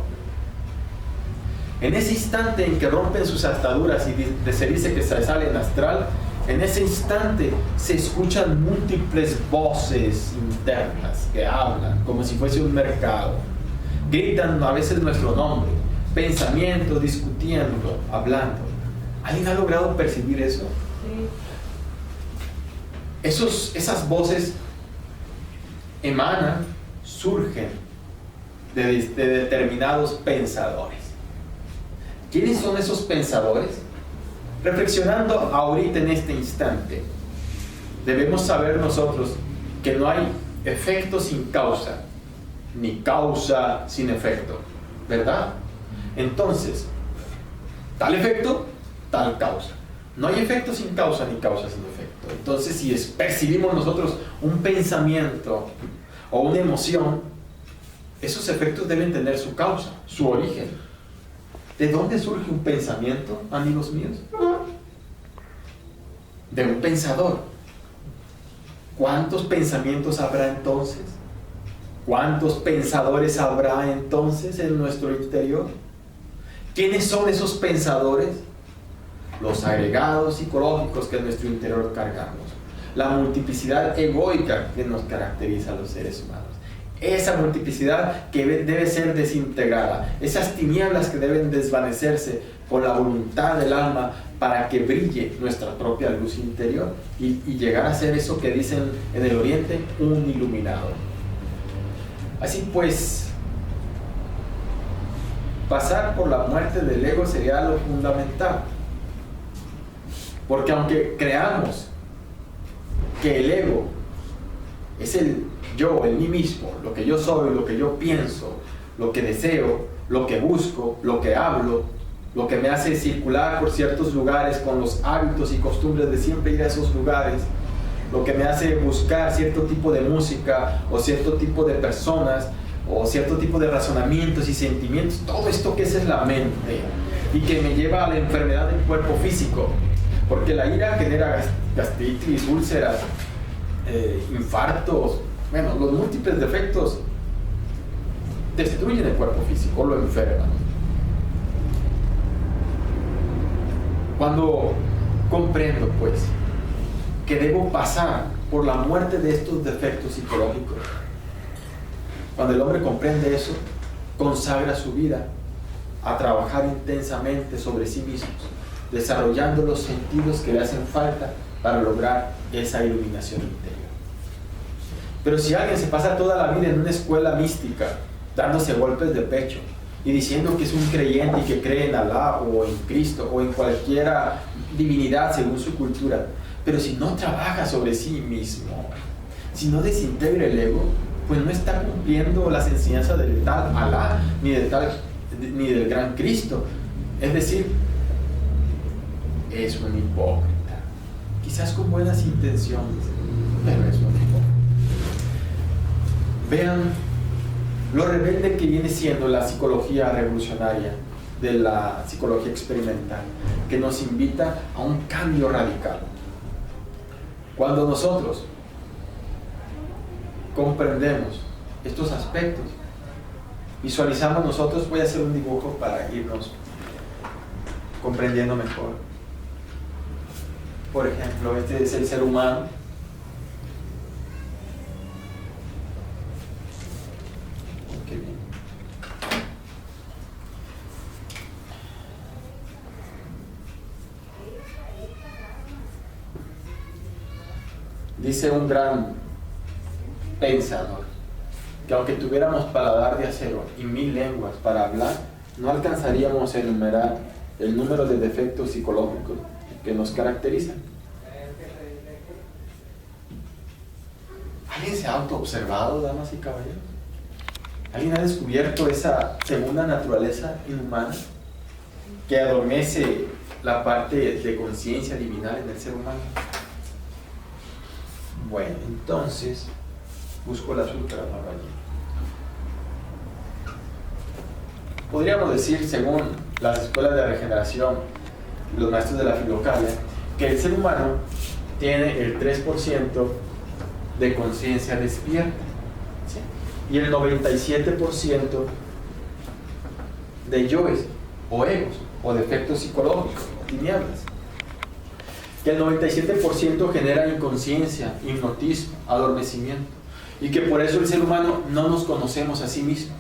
En ese instante en que rompen sus ataduras y se dice que se salen astral, en ese instante se escuchan múltiples voces internas que hablan como si fuese un mercado. Gritan a veces nuestro nombre, pensamientos, discutiendo, hablando. ¿Alguien ha logrado percibir eso? Sí. Esas voces emanan, surgen de determinados pensadores. ¿Quiénes son esos pensadores? Reflexionando ahorita en este instante, debemos saber nosotros que no hay efecto sin causa, ni causa sin efecto, ¿verdad? Entonces, tal efecto, tal causa. No hay efecto sin causa, ni causa sin efecto. Entonces, si percibimos nosotros un pensamiento o una emoción, esos efectos deben tener su causa, su origen. ¿De dónde surge un pensamiento, amigos míos? De un pensador. ¿Cuántos pensamientos habrá entonces? ¿Cuántos pensadores habrá entonces en nuestro interior? ¿Quiénes son esos pensadores? Los agregados psicológicos que en nuestro interior cargamos. La multiplicidad egoica que nos caracteriza a los seres humanos. Esa multiplicidad que debe ser desintegrada, esas tinieblas que deben desvanecerse con la voluntad del alma para que brille nuestra propia luz interior y llegar a ser eso que dicen en el oriente, un iluminado. Así pues, pasar por la muerte del ego sería lo fundamental, porque aunque creamos que el ego es el yo, el mí mismo, lo que yo soy, lo que yo pienso, lo que deseo, lo que busco, lo que hablo, lo que me hace circular por ciertos lugares con los hábitos y costumbres de siempre ir a esos lugares, lo que me hace buscar cierto tipo de música o cierto tipo de personas o cierto tipo de razonamientos y sentimientos, todo esto que es la mente y que me lleva a la enfermedad del cuerpo físico, porque la ira genera gastritis, úlceras, infartos, bueno, los múltiples defectos destruyen el cuerpo físico, lo enferman. Cuando comprendo, pues, que debo pasar por la muerte de estos defectos psicológicos, cuando el hombre comprende eso, consagra su vida a trabajar intensamente sobre sí mismos, desarrollando los sentidos que le hacen falta para lograr esa iluminación interior. Pero si alguien se pasa toda la vida en una escuela mística, dándose golpes de pecho y diciendo que es un creyente y que cree en Alá o en Cristo o en cualquier divinidad según su cultura, pero si no trabaja sobre sí mismo, si no desintegra el ego, pues no está cumpliendo las enseñanzas del tal Alá ni del gran Cristo. Es decir, es un hipócrita, quizás con buenas intenciones, pero es un hipócrita. Vean lo rebelde que viene siendo la psicología revolucionaria de la psicología experimental, que nos invita a un cambio radical. Cuando nosotros comprendemos estos aspectos, visualizamos nosotros, voy a hacer un dibujo para irnos comprendiendo mejor. Por ejemplo, este es el ser humano. Qué bien. Dice un gran pensador que aunque tuviéramos paladar de acero y 1000 lenguas para hablar, no alcanzaríamos a enumerar el número de defectos psicológicos que nos caracterizan. ¿Alguien se ha autoobservado, damas y caballeros? ¿Alguien ha descubierto esa segunda naturaleza inhumana que adormece la parte de conciencia divinal en el ser humano? Bueno, entonces busco la Sutra allí. Podríamos decir, según las escuelas de regeneración, los maestros de la Filocalia, que el ser humano tiene el 3% de conciencia despierta, ¿sí? Y el 97% de yoes o egos o defectos psicológicos o tinieblas. Que el 97% genera inconsciencia, hipnotismo, adormecimiento, y que por eso el ser humano no nos conocemos a sí mismos,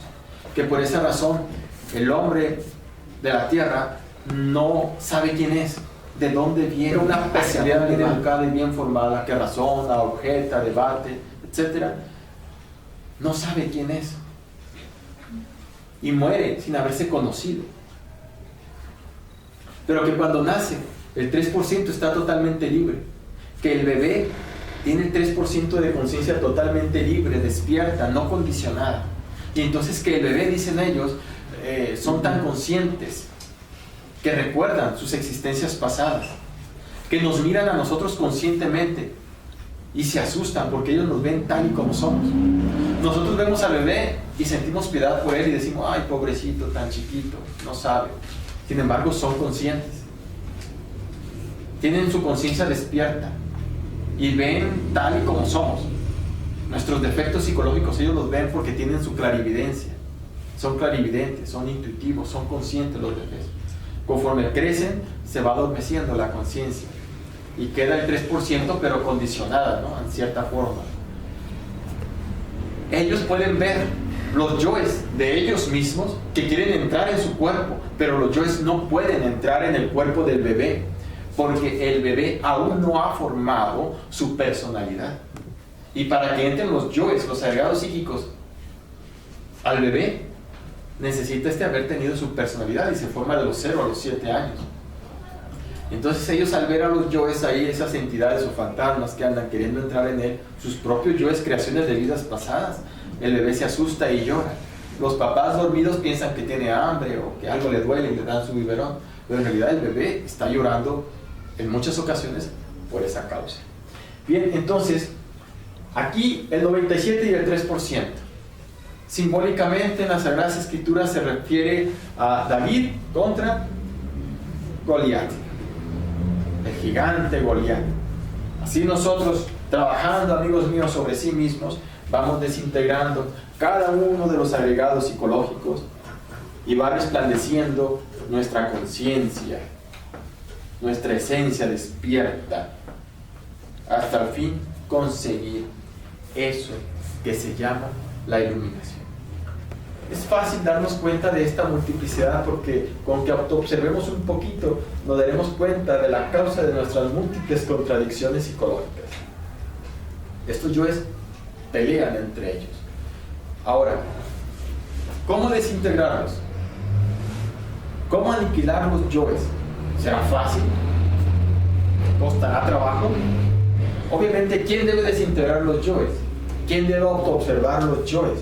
que por esa razón el hombre de la tierra no sabe quién es, de dónde viene, una personalidad bien educada y bien formada que razona, objeta, debate, etc. No sabe quién es y muere sin haberse conocido. Pero que cuando nace el 3% está totalmente libre, que el bebé tiene el 3% de conciencia totalmente libre, despierta, no condicionada, y entonces que el bebé, dicen ellos, son tan conscientes que recuerdan sus existencias pasadas, que nos miran a nosotros conscientemente y se asustan porque ellos nos ven tal y como somos. Nosotros vemos al bebé y sentimos piedad por él y decimos, ay, pobrecito, tan chiquito, no sabe. Sin embargo, son conscientes, tienen su conciencia despierta y ven tal y como somos. Nuestros defectos psicológicos ellos los ven porque tienen su clarividencia, son clarividentes, son intuitivos, son conscientes los bebés. Conforme crecen se va adormeciendo la conciencia y queda el 3% pero condicionada, ¿no? En cierta forma. Ellos pueden ver los yoes de ellos mismos que quieren entrar en su cuerpo, pero los yoes no pueden entrar en el cuerpo del bebé porque el bebé aún no ha formado su personalidad. Y para que entren los yoes, los agregados psíquicos al bebé, necesita haber tenido su personalidad y se forma de los 0 a los 7 años. Entonces ellos, al ver a los yoes ahí, esas entidades o fantasmas que andan queriendo entrar en él, sus propios yoes, creaciones de vidas pasadas, el bebé se asusta y llora Los papás dormidos piensan que tiene hambre o que algo le duele y le dan su biberón, pero en realidad el bebé está llorando en muchas ocasiones por esa causa. Bien, entonces, aquí el 97 y el 3%. Simbólicamente en las Sagradas Escrituras se refiere a David contra Goliat, el gigante Goliat. Así nosotros, trabajando, amigos míos, sobre sí mismos, vamos desintegrando cada uno de los agregados psicológicos y va resplandeciendo nuestra conciencia, nuestra esencia despierta, hasta el fin conseguir eso que se llama la iluminación. Es fácil darnos cuenta de esta multiplicidad porque con que autoobservemos un poquito nos daremos cuenta de la causa de nuestras múltiples contradicciones psicológicas. Estos yoes pelean entre ellos. Ahora, ¿cómo desintegrarlos? ¿Cómo aniquilar los yoes? ¿Será fácil? ¿Costará trabajo? Obviamente, ¿quién debe desintegrar los yoes? ¿Quién debe autoobservar los yoes?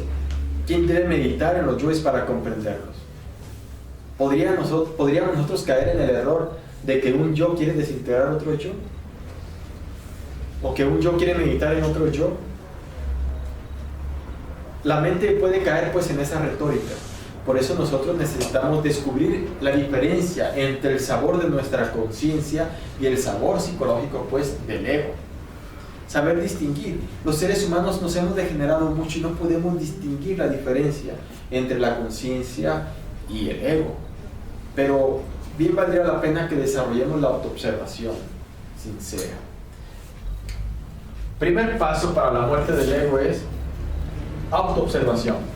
¿Quién debe meditar en los yoes para comprenderlos? ¿Podríamos nosotros caer en el error de que un yo quiere desintegrar otro yo? ¿O que un yo quiere meditar en otro yo? La mente puede caer pues en esa retórica. Por eso nosotros necesitamos descubrir la diferencia entre el sabor de nuestra conciencia y el sabor psicológico pues del ego. Saber distinguir. Los seres humanos nos hemos degenerado mucho y no podemos distinguir la diferencia entre la conciencia y el ego. Pero bien valdría la pena que desarrollemos la autoobservación sincera. Primer paso para la muerte del ego es autoobservación.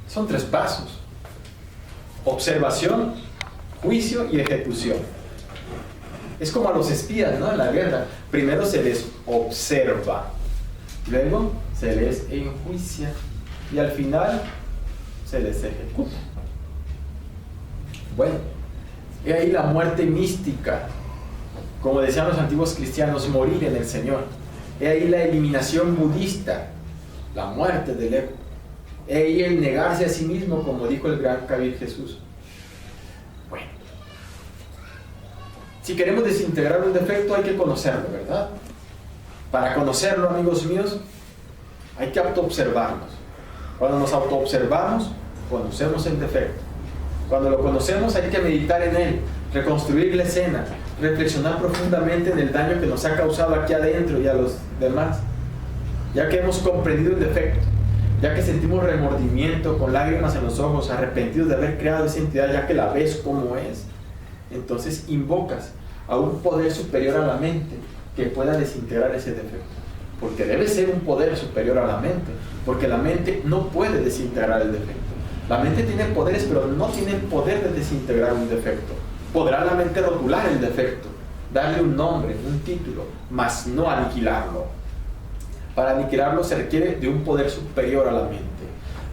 Son 3 pasos: observación, juicio y ejecución. Es como a los espías, ¿no? En la guerra. Primero se les observa, luego se les enjuicia y al final se les ejecuta. Bueno, he ahí la muerte mística. Como decían los antiguos cristianos, morir en el Señor. He ahí la eliminación budista, la muerte del ego. He ahí el negarse a sí mismo, como dijo el gran Kabir Jesús. Bueno, si queremos desintegrar un defecto hay que conocerlo, ¿verdad? Para conocerlo, amigos míos, hay que autoobservarnos. Cuando nos autoobservamos, conocemos el defecto. Cuando lo conocemos hay que meditar en él, reconstruir la escena, reflexionar profundamente en el daño que nos ha causado aquí adentro y a los demás. Ya que hemos comprendido el defecto, ya que sentimos remordimiento con lágrimas en los ojos, arrepentidos de haber creado esa entidad, ya que la ves como es, entonces invocas a un poder superior a la mente que pueda desintegrar ese defecto. Porque debe ser un poder superior a la mente, porque la mente no puede desintegrar el defecto. La mente tiene poderes, pero no tiene el poder de desintegrar un defecto. Podrá la mente rotular el defecto, darle un nombre, un título, mas no aniquilarlo. Para aniquilarlo se requiere de un poder superior a la mente.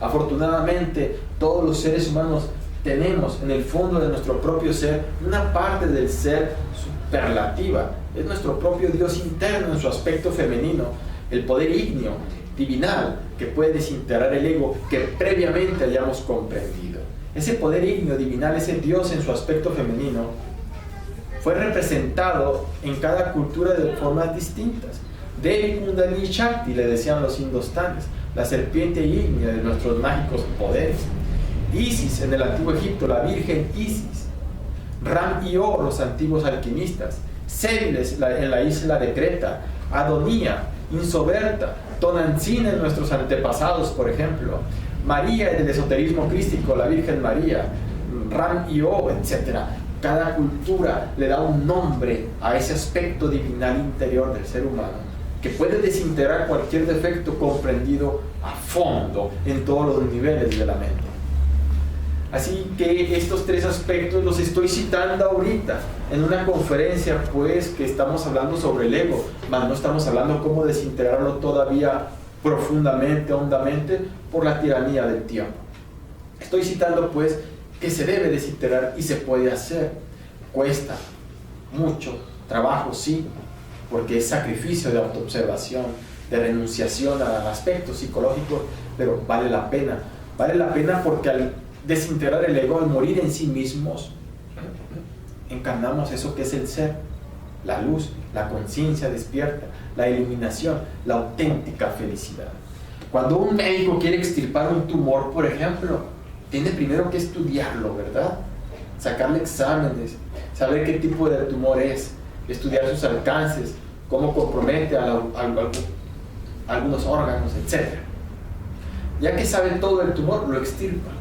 Afortunadamente, todos los seres humanos tenemos en el fondo de nuestro propio ser una parte del ser superlativa. Es nuestro propio Dios interno en su aspecto femenino, el poder ígneo, divinal, que puede desintegrar el ego que previamente hayamos comprendido. Ese poder ígneo, divinal, ese Dios en su aspecto femenino, fue representado en cada cultura de formas distintas. Devi Kundalini Shakti, le decían los indostanes, la serpiente ígnea de nuestros mágicos poderes. Isis en el antiguo Egipto, la virgen Isis. Ram y O, los antiguos alquimistas. Cébiles en la isla de Creta. Adonía, Insoberta, Tonantzin en nuestros antepasados, por ejemplo. María en el esoterismo crístico, la Virgen María. Ram y O, etc. Cada cultura le da un nombre a ese aspecto divinal interior del ser humano, que puede desintegrar cualquier defecto comprendido a fondo en todos los niveles de la mente. Así que estos 3 aspectos los estoy citando ahorita en una conferencia pues que estamos hablando sobre el ego, mas no estamos hablando cómo desintegrarlo todavía profundamente, hondamente, por la tiranía del tiempo. Estoy citando pues que se debe desintegrar y se puede hacer. Cuesta mucho trabajo, sí, porque es sacrificio de autoobservación, de renunciación a aspectos psicológicos, pero vale la pena. Vale la pena porque al desintegrar el ego, al morir en sí mismos, encarnamos eso que es el ser, la luz, la conciencia despierta, la iluminación, la auténtica felicidad. Cuando un médico quiere extirpar un tumor, por ejemplo, tiene primero que estudiarlo, ¿verdad? Sacarle exámenes, saber qué tipo de tumor es, estudiar sus alcances, cómo compromete a algunos órganos, etc. Ya que sabe todo del tumor, lo extirpa.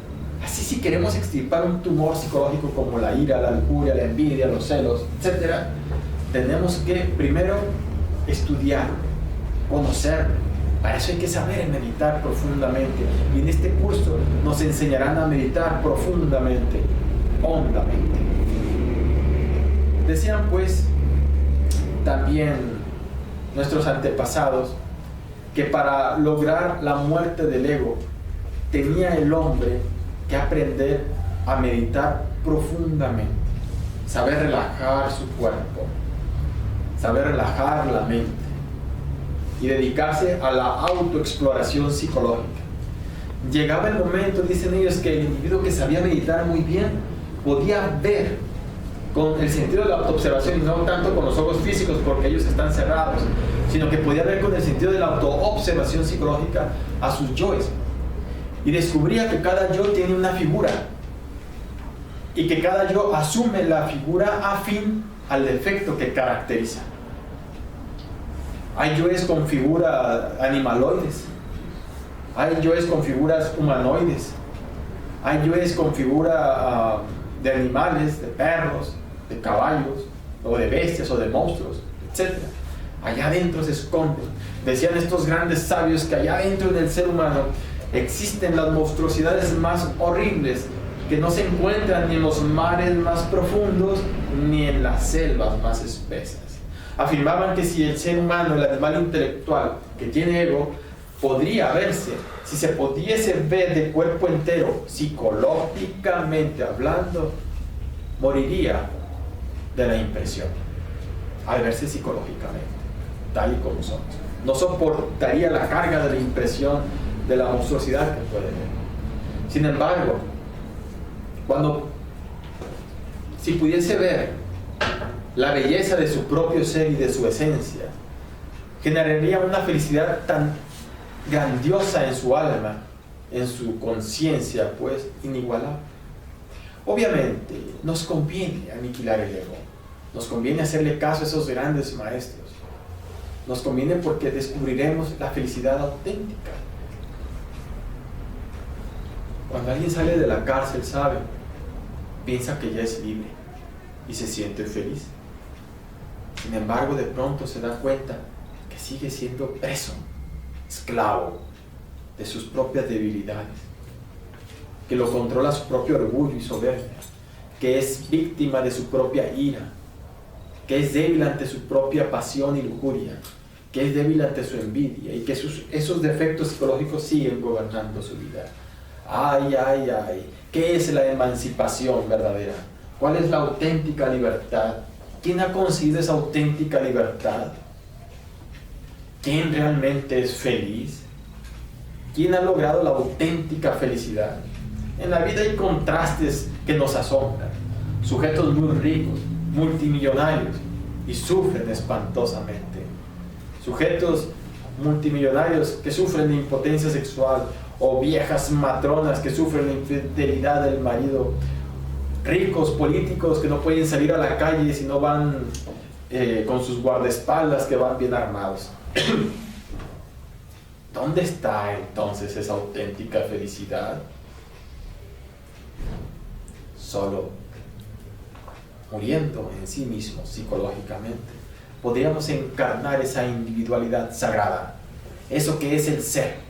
Así, si queremos extirpar un tumor psicológico como la ira, la lujuria, la envidia, los celos, etc., tenemos que primero estudiarlo, conocerlo. Para eso hay que saber meditar profundamente. Y en este curso nos enseñarán a meditar profundamente, hondamente. Decían pues también nuestros antepasados que para lograr la muerte del ego tenía el hombre que aprender a meditar profundamente, saber relajar su cuerpo, saber relajar la mente y dedicarse a la autoexploración psicológica. Llegaba el momento, dicen ellos, que el individuo que sabía meditar muy bien podía ver con el sentido de la autoobservación y no tanto con los ojos físicos porque ellos están cerrados, sino que podía ver con el sentido de la autoobservación psicológica a sus yoes. Y descubría que cada yo tiene una figura y que cada yo asume la figura afín al defecto que caracteriza. Hay yoes con figuras animaloides, hay yoes con figuras humanoides, hay yoes con figura de animales, de perros, de caballos, o de bestias, o de monstruos, etc. Allá adentro se esconden. Decían estos grandes sabios que allá adentro del ser humano existen las monstruosidades más horribles que no se encuentran ni en los mares más profundos ni en las selvas más espesas. Afirmaban que si el ser humano, el animal intelectual que tiene ego, podría verse, si se pudiese ver de cuerpo entero, psicológicamente hablando, moriría de la impresión al verse psicológicamente, tal y como somos. No soportaría la carga de la impresión de la monstruosidad que puede ver. Sin embargo, si pudiese ver la belleza de su propio ser y de su esencia, generaría una felicidad tan grandiosa en su alma, en su conciencia, pues inigualable. Obviamente, nos conviene aniquilar el ego, nos conviene hacerle caso a esos grandes maestros, nos conviene porque descubriremos la felicidad auténtica. Cuando alguien sale de la cárcel, sabe, piensa que ya es libre y se siente feliz. Sin embargo, de pronto se da cuenta que sigue siendo preso, esclavo de sus propias debilidades, que lo controla su propio orgullo y soberbia, que es víctima de su propia ira, que es débil ante su propia pasión y lujuria, que es débil ante su envidia y que esos defectos psicológicos siguen gobernando su vida. Ay, ay, ay, ¿qué es la emancipación verdadera? ¿Cuál es la auténtica libertad? ¿Quién ha conseguido esa auténtica libertad? ¿Quién realmente es feliz? ¿Quién ha logrado la auténtica felicidad? En la vida hay contrastes que nos asombran. Sujetos muy ricos, multimillonarios, y sufren espantosamente. Sujetos multimillonarios que sufren de impotencia sexual, o viejas matronas que sufren la infidelidad del marido. Ricos políticos que no pueden salir a la calle si no van con sus guardaespaldas que van bien armados. ¿Dónde está entonces esa auténtica felicidad? Solo muriendo en sí mismos psicológicamente podríamos encarnar esa individualidad sagrada, eso que es el ser.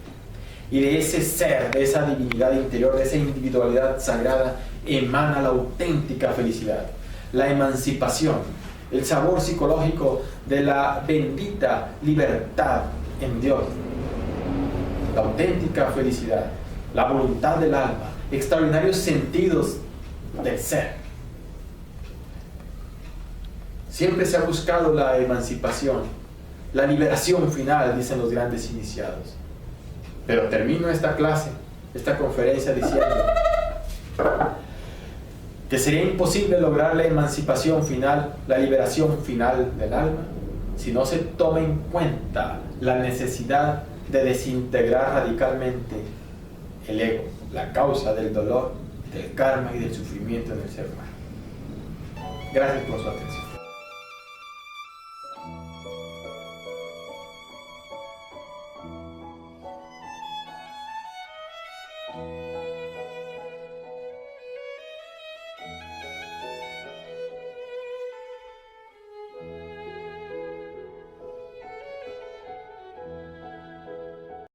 Y de ese ser, de esa divinidad interior, de esa individualidad sagrada, emana la auténtica felicidad, la emancipación, el sabor psicológico de la bendita libertad en Dios. la auténtica felicidad, la voluntad del alma, extraordinarios sentidos del ser. Siempre se ha buscado la emancipación, la liberación final, dicen los grandes iniciados. Pero termino esta clase, esta conferencia, diciendo que sería imposible lograr la emancipación final, la liberación final del alma, si no se toma en cuenta la necesidad de desintegrar radicalmente el ego, la causa del dolor, del karma y del sufrimiento en el ser humano. Gracias por su atención.